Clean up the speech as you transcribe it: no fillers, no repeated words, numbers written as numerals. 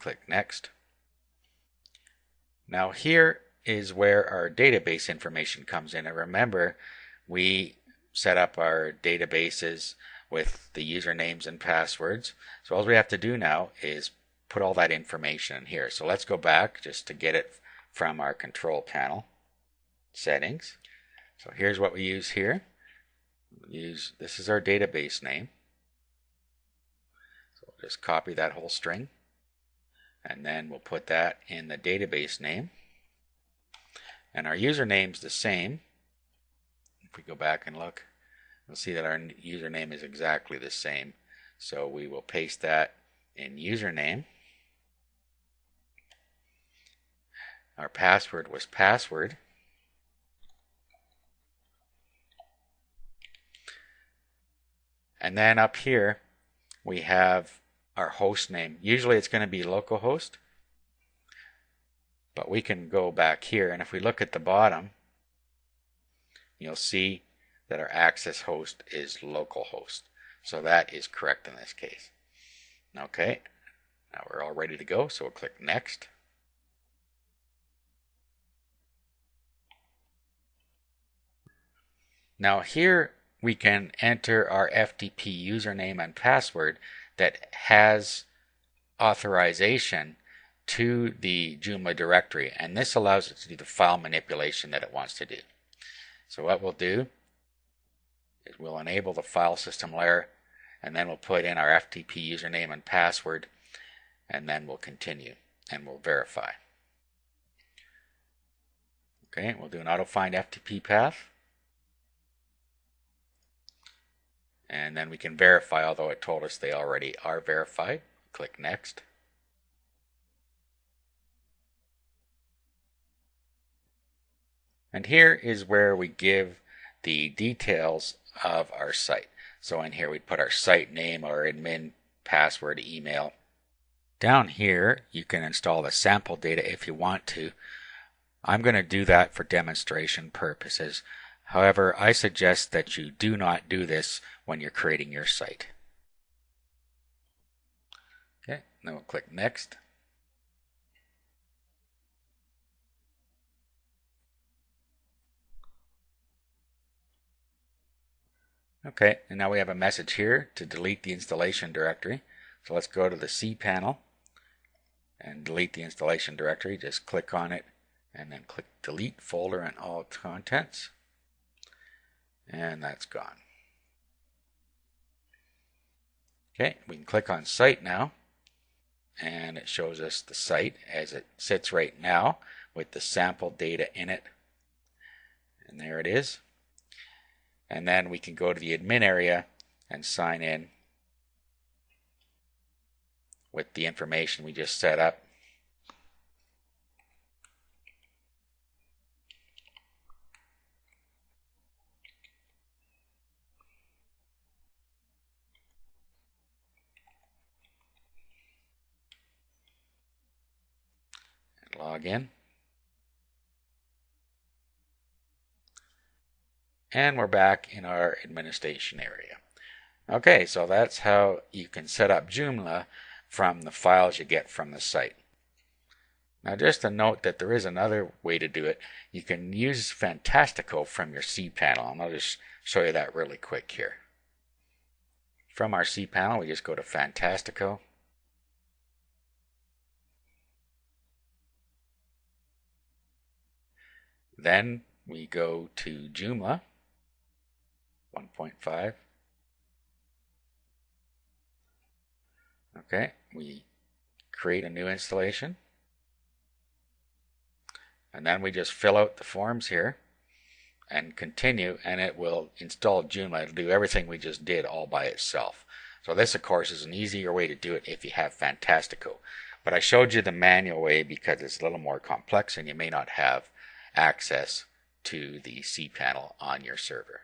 click Next. Now here is where our database information comes in. And remember, we set up our databases with the usernames and passwords. So all we have to do now is put all that information in here. So let's go back just to get it from our control panel. Settings. So here's what we use here. This is our database name. So we'll just copy that whole string. And then we'll put that in the database name. And our username's the same. If we go back and look, we'll see that our username is exactly the same. So we will paste that in username. Our password was password. And then up here we have our host name. Usually it's going to be localhost, but we can go back here, and if we look at the bottom, you'll see that our access host is localhost. So that is correct in this case. Okay, now we're all ready to go, so we'll click Next. Now here we can enter our FTP username and password that has authorization to the Joomla directory, and this allows it to do the file manipulation that it wants to do. So what we'll do is we'll enable the file system layer, and then we'll put in our FTP username and password, and then we'll continue and we'll verify. Okay, we'll do an auto find FTP path. And then we can verify, although it told us they already are verified. Click Next. And here is where we give the details of our site. So in here we put our site name, our admin password, email. Down here you can install the sample data if you want to. I'm going to do that for demonstration purposes. However, I suggest that you do not do this when you're creating your site. Okay, then we'll click Next. Okay, and now we have a message here to delete the installation directory. So let's go to the cPanel and delete the installation directory. Just click on it and then click Delete Folder and All Contents. And that's gone. Okay, we can click on Site now, and it shows us the site as it sits right now with the sample data in it. And there it is. And then we can go to the admin area and sign in with the information we just set up. Log in. And we're back in our administration area. Okay, so that's how you can set up Joomla from the files you get from the site. Now just a note that there is another way to do it. You can use Fantastico from your cPanel, and I'll just show you that really quick here. From our cPanel, we just go to Fantastico. Then we go to Joomla 1.5. Okay, we create a new installation. And then we just fill out the forms here and continue, and it will install Joomla. It'll do everything we just did all by itself. So this, of course, is an easier way to do it if you have Fantastico. But I showed you the manual way because it's a little more complex and you may not have access to the cPanel on your server.